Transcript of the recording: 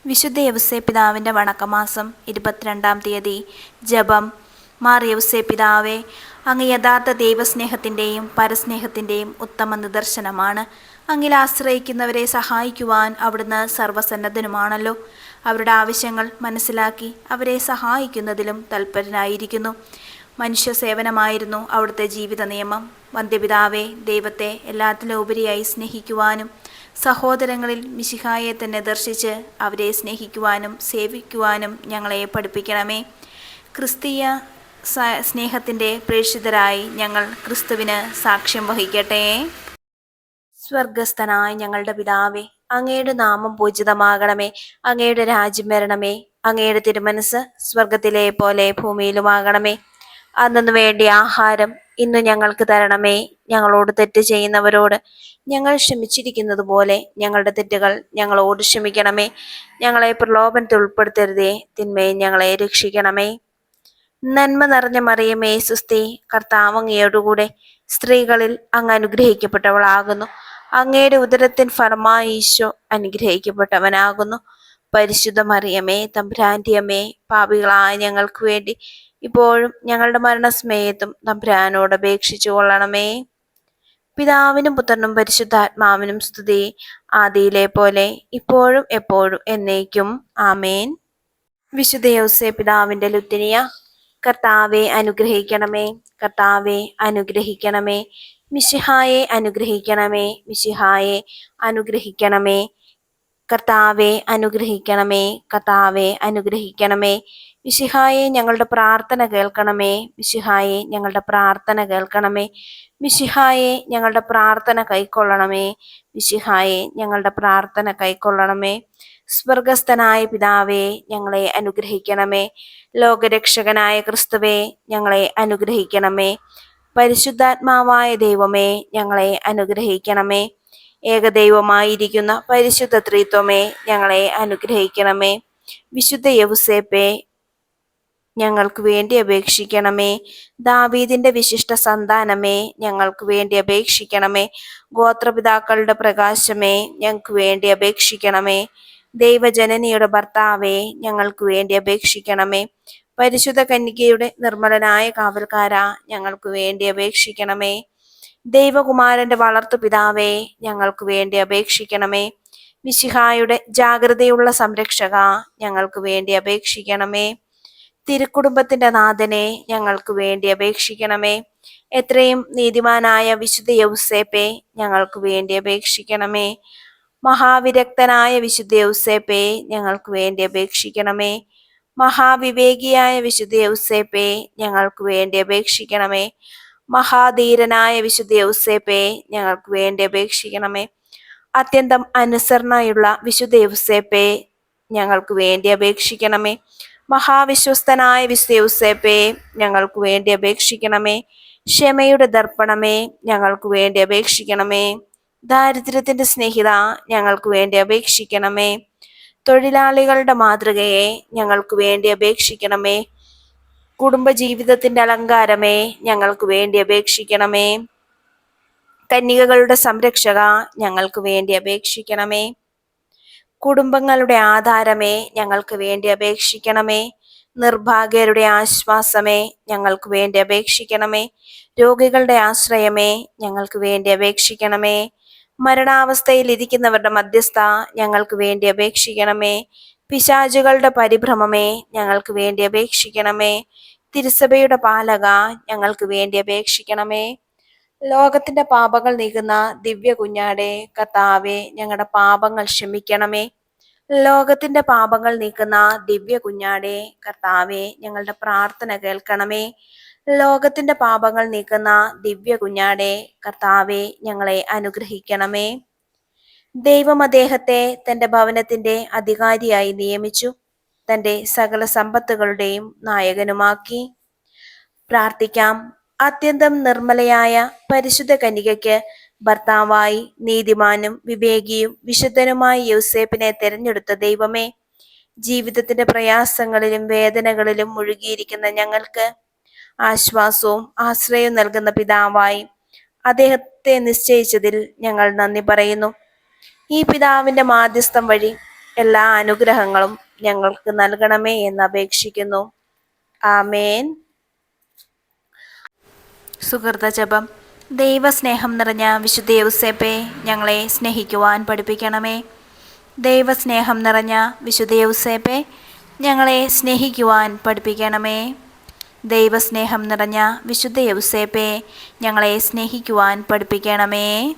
വിശുദ്ധ യൗസേപ്പിതാവിൻ്റെ വണക്കമാസം 22-ാം തീയതി. ജപം. മാർ യൗസേപ്പിതാവേ, അങ്ങ് യഥാർത്ഥ ദൈവസ്നേഹത്തിൻ്റെയും പരസ്നേഹത്തിൻ്റെയും ഉത്തമ നിദർശനമാണ്. അങ്ങിൽ ആശ്രയിക്കുന്നവരെ സഹായിക്കുവാൻ അവിടുന്ന് സർവ്വസന്നദ്ധനുമാണല്ലോ. അവരുടെ ആവശ്യങ്ങൾ മനസ്സിലാക്കി അവരെ സഹായിക്കുന്നതിലും തൽപരനായിരിക്കുന്നു. മനുഷ്യ സേവനമായിരുന്നു അവിടുത്തെ ജീവിത നിയമം. വന്ധ്യപിതാവേ, ദൈവത്തെ എല്ലാത്തിലും ഉപരിയായി സ്നേഹിക്കുവാനും സഹോദരങ്ങളിൽ മിശിഹായെ തന്നെ ദർശിച്ച് അവരെ സ്നേഹിക്കുവാനും സേവിക്കുവാനും ഞങ്ങളെ പഠിപ്പിക്കണമേ. ക്രിസ്തീയ സ്നേഹത്തിൻ്റെ പ്രേക്ഷിതരായി ഞങ്ങൾ ക്രിസ്തുവിന് സാക്ഷ്യം വഹിക്കട്ടെ. സ്വർഗസ്ഥനായ ഞങ്ങളുടെ പിതാവേ, അങ്ങയുടെ നാമം പൂജിതമാകണമേ. അങ്ങയുടെ രാജ്യം വരണമേ. അങ്ങയുടെ തിരുമനസ് സ്വർഗത്തിലെ പോലെ ഭൂമിയിലുമാകണമേ. അന്നു വേണ്ടിയ ആഹാരം ഇന്ന് ഞങ്ങൾക്ക് തരണമേ. ഞങ്ങളോട് തെറ്റ് ചെയ്യുന്നവരോട് ഞങ്ങൾ ക്ഷമിച്ചിരിക്കുന്നത് പോലെ ഞങ്ങളുടെ തെറ്റുകൾ ഞങ്ങളോട് ക്ഷമിക്കണമേ. ഞങ്ങളെ പ്രലോഭനത്തിൽ ഉൾപ്പെടുത്തരുതേ, തിന്മയിൽ ഞങ്ങളെ രക്ഷിക്കണമേ. നന്മ നിറഞ്ഞ മറിയമേ, സുസ്തി, കർത്താവ് അങ്ങയോടുകൂടെ സ്ത്രീകളിൽ അങ്ങ് അനുഗ്രഹിക്കപ്പെട്ടവളാകുന്നു. അങ്ങയുടെ ഉദരത്തിൻ ഫലമായി ഈശോ അനുഗ്രഹിക്കപ്പെട്ടവനാകുന്നു. പരിശുദ്ധ മറിയമേ, തമ്പുരാന്റെ അമ്മേ, പാപികളായ ഞങ്ങൾക്ക് വേണ്ടി ഇപ്പോഴും ഞങ്ങളുടെ മരണസമയത്തും തമ്പുരാനോട് അപേക്ഷിച്ചു കൊള്ളണമേ. പിതാവിനും പുത്രനും പരിശുദ്ധാത്മാവിനും സ്തുതി, ആദിയിലെ പോലെ ഇപ്പോഴും എപ്പോഴും എന്നേക്കും. ആമേൻ. വിശുദ്ധ യൗസേപ്പിതാവിന്റെ ലുത്തിനിയ. കർത്താവെ അനുഗ്രഹിക്കണമേ. കർത്താവെ അനുഗ്രഹിക്കണമേ. മിശിഹായെ അനുഗ്രഹിക്കണമേ. മിശിഹായെ അനുഗ്രഹിക്കണമേ. കർത്താവെ അനുഗ്രഹിക്കണമേ. കർത്താവെ അനുഗ്രഹിക്കണമേ. മിശിഹായെ ഞങ്ങളുടെ പ്രാർത്ഥന കേൾക്കണമേ. മിശിഹായെ ഞങ്ങളുടെ പ്രാർത്ഥന കേൾക്കണമേ. മിശിഹായെ ഞങ്ങളുടെ പ്രാർത്ഥന കൈക്കൊള്ളണമേ. മിശിഹായെ ഞങ്ങളുടെ പ്രാർത്ഥന കൈക്കൊള്ളണമേ. സ്വർഗസ്ഥനായ പിതാവേ, ഞങ്ങളെ അനുഗ്രഹിക്കണമേ. ലോകരക്ഷകനായ ക്രിസ്തുവേ, ഞങ്ങളെ അനുഗ്രഹിക്കണമേ. പരിശുദ്ധാത്മാവായ ദൈവമേ, ഞങ്ങളെ അനുഗ്രഹിക്കണമേ. ഏകദൈവമായിരിക്കുന്ന പരിശുദ്ധ ത്രിത്വമേ, ഞങ്ങളെ അനുഗ്രഹിക്കണമേ. വിശുദ്ധ യൗസേപ്പേ, ഞങ്ങൾക്ക് വേണ്ടി അപേക്ഷിക്കണമേ. ദാവീദിന്റെ വിശിഷ്ട സന്താനമേ, ഞങ്ങൾക്ക് വേണ്ടി അപേക്ഷിക്കണമേ. ഗോത്രപിതാക്കളുടെ പ്രകാശമേ, ഞങ്ങൾക്ക് വേണ്ടി അപേക്ഷിക്കണമേ. ദൈവജനനിയുടെ ഭർത്താവേ, ഞങ്ങൾക്ക് വേണ്ടി അപേക്ഷിക്കണമേ. പരിശുദ്ധ കന്യകയുടെ നിർമ്മലനായ കാവൽക്കാരാ, ഞങ്ങൾക്ക് വേണ്ടി അപേക്ഷിക്കണമേ. ദൈവകുമാരന്റെ വളർത്തു പിതാവേ, ഞങ്ങൾക്ക് വേണ്ടി അപേക്ഷിക്കണമേ. മിശിഹായുടെ ജാഗ്രതയുള്ള സംരക്ഷക, ഞങ്ങൾക്ക് വേണ്ടി അപേക്ഷിക്കണമേ. തിരുക്കുടുംബത്തിന്റെ നാഥനെ, ഞങ്ങൾക്ക് വേണ്ടി അപേക്ഷിക്കണമേ. എത്രയും നീതിമാനായ വിശുദ്ധ യൗസേപ്പേ, ഞങ്ങൾക്ക് വേണ്ടി അപേക്ഷിക്കണമേ. മഹാവിരക്തനായ വിശുദ്ധ യൗസേപ്പേ, ഞങ്ങൾക്ക് വേണ്ടി അപേക്ഷിക്കണമേ. മഹാവിവേകിയായ വിശുദ്ധ യൗസേപ്പേ, ഞങ്ങൾക്ക് വേണ്ടി അപേക്ഷിക്കണമേ. മഹാധീരനായ വിശുദ്ധ യൗസേപ്പേ, ഞങ്ങൾക്ക് വേണ്ടി അപേക്ഷിക്കണമേ. അത്യന്തം അനുസരണയുള്ള വിശുദ്ധ യൗസേപ്പേ, ഞങ്ങൾക്ക് വേണ്ടി അപേക്ഷിക്കണമേ. മഹാവിശ്വസ്തനായ വിശുദ്ധ യൗസേപ്പേ, ഞങ്ങൾക്ക് വേണ്ടി അപേക്ഷിക്കണമേ. ക്ഷമയുടെ ദർപ്പണമേ, ഞങ്ങൾക്ക് വേണ്ടി അപേക്ഷിക്കണമേ. ദാരിദ്ര്യത്തിന്റെ സ്നേഹിത, ഞങ്ങൾക്ക് വേണ്ടി അപേക്ഷിക്കണമേ. തൊഴിലാളികളുടെ മാതൃകയെ, ഞങ്ങൾക്ക് വേണ്ടി അപേക്ഷിക്കണമേ. കുടുംബജീവിതത്തിന്റെ അലങ്കാരമേ, ഞങ്ങൾക്ക് വേണ്ടി അപേക്ഷിക്കണമേ. കന്യകകളുടെ സംരക്ഷക, ഞങ്ങൾക്ക് വേണ്ടി അപേക്ഷിക്കണമേ. കുടുംബങ്ങളുടെ ആധാരമേ, ഞങ്ങൾക്ക് വേണ്ടി അപേക്ഷിക്കണമേ. നിർഭാഗ്യരുടെ ആശ്വാസമേ, ഞങ്ങൾക്ക് വേണ്ടി അപേക്ഷിക്കണമേ. രോഗികളുടെ ആശ്രയമേ, ഞങ്ങൾക്ക് വേണ്ടി അപേക്ഷിക്കണമേ. മരണാവസ്ഥയിൽ ഇരിക്കുന്നവരുടെ മധ്യസ്ഥ, ഞങ്ങൾക്ക് വേണ്ടി അപേക്ഷിക്കണമേ. പിശാചുകളുടെ പരിഭ്രമമേ, ഞങ്ങൾക്ക് വേണ്ടി അപേക്ഷിക്കണമേ. തിരുസഭയുടെ പാലക, ഞങ്ങൾക്ക് വേണ്ടി അപേക്ഷിക്കണമേ. ലോകത്തിന്റെ പാപങ്ങൾ നീക്കുന്ന ദിവ്യ കുഞ്ഞാടെ, കർത്താവേ, ഞങ്ങളുടെ പാപങ്ങൾ ക്ഷമിക്കണമേ. ലോകത്തിന്റെ പാപങ്ങൾ നീക്കുന്ന ദിവ്യ കുഞ്ഞാടെ, കർത്താവേ, ഞങ്ങളുടെ പ്രാർത്ഥന കേൾക്കണമേ. ലോകത്തിന്റെ പാപങ്ങൾ നീക്കുന്ന ദിവ്യ കുഞ്ഞാടെ, കർത്താവേ, ഞങ്ങളെ അനുഗ്രഹിക്കണമേ. ദൈവം അദ്ദേഹത്തെ തന്റെ ഭവനത്തിന്റെ അധികാരിയായി നിയമിച്ചു, തന്റെ സകല സമ്പത്തുകളുടെയും നായകനുമാക്കി. പ്രാർത്ഥിക്കാം. അത്യന്തം നിർമ്മലയായ പരിശുദ്ധ കന്യകയ്ക്ക് ഭർത്താവായി നീതിമാനും വിവേകിയും വിശുദ്ധനുമായ യൗസേപ്പിനെ തിരഞ്ഞെടുത്ത ദൈവമേ, ജീവിതത്തിന്റെ പ്രയാസങ്ങളിലും വേദനകളിലും മുഴുകിയിരിക്കുന്ന ഞങ്ങൾക്ക് ആശ്വാസവും ആശ്രയവും നൽകുന്ന പിതാവായി അദ്ദേഹത്തെ നിശ്ചയിച്ചതിൽ ഞങ്ങൾ നന്ദി പറയുന്നു. ഈ പിതാവിന്റെ മാധ്യസ്ഥം വഴി എല്ലാ അനുഗ്രഹങ്ങളും ഞങ്ങൾക്ക് നൽകണമേ എന്ന് അപേക്ഷിക്കുന്നു. ആമേൻ. സുഹൃത ജപം. ദൈവസ്നേഹം നിറഞ്ഞ വിശുദ്ധ യൗസേപ്പേ, ഞങ്ങളെ സ്നേഹിക്കുവാൻ പഠിപ്പിക്കണമേ. ദൈവസ്നേഹം നിറഞ്ഞ വിശുദ്ധ യൗസേപ്പേ, ഞങ്ങളെ സ്നേഹിക്കുവാൻ പഠിപ്പിക്കണമേ. ദൈവസ്നേഹം നിറഞ്ഞ വിശുദ്ധ യൗസേപ്പേ, ഞങ്ങളെ സ്നേഹിക്കുവാൻ പഠിപ്പിക്കണമേ.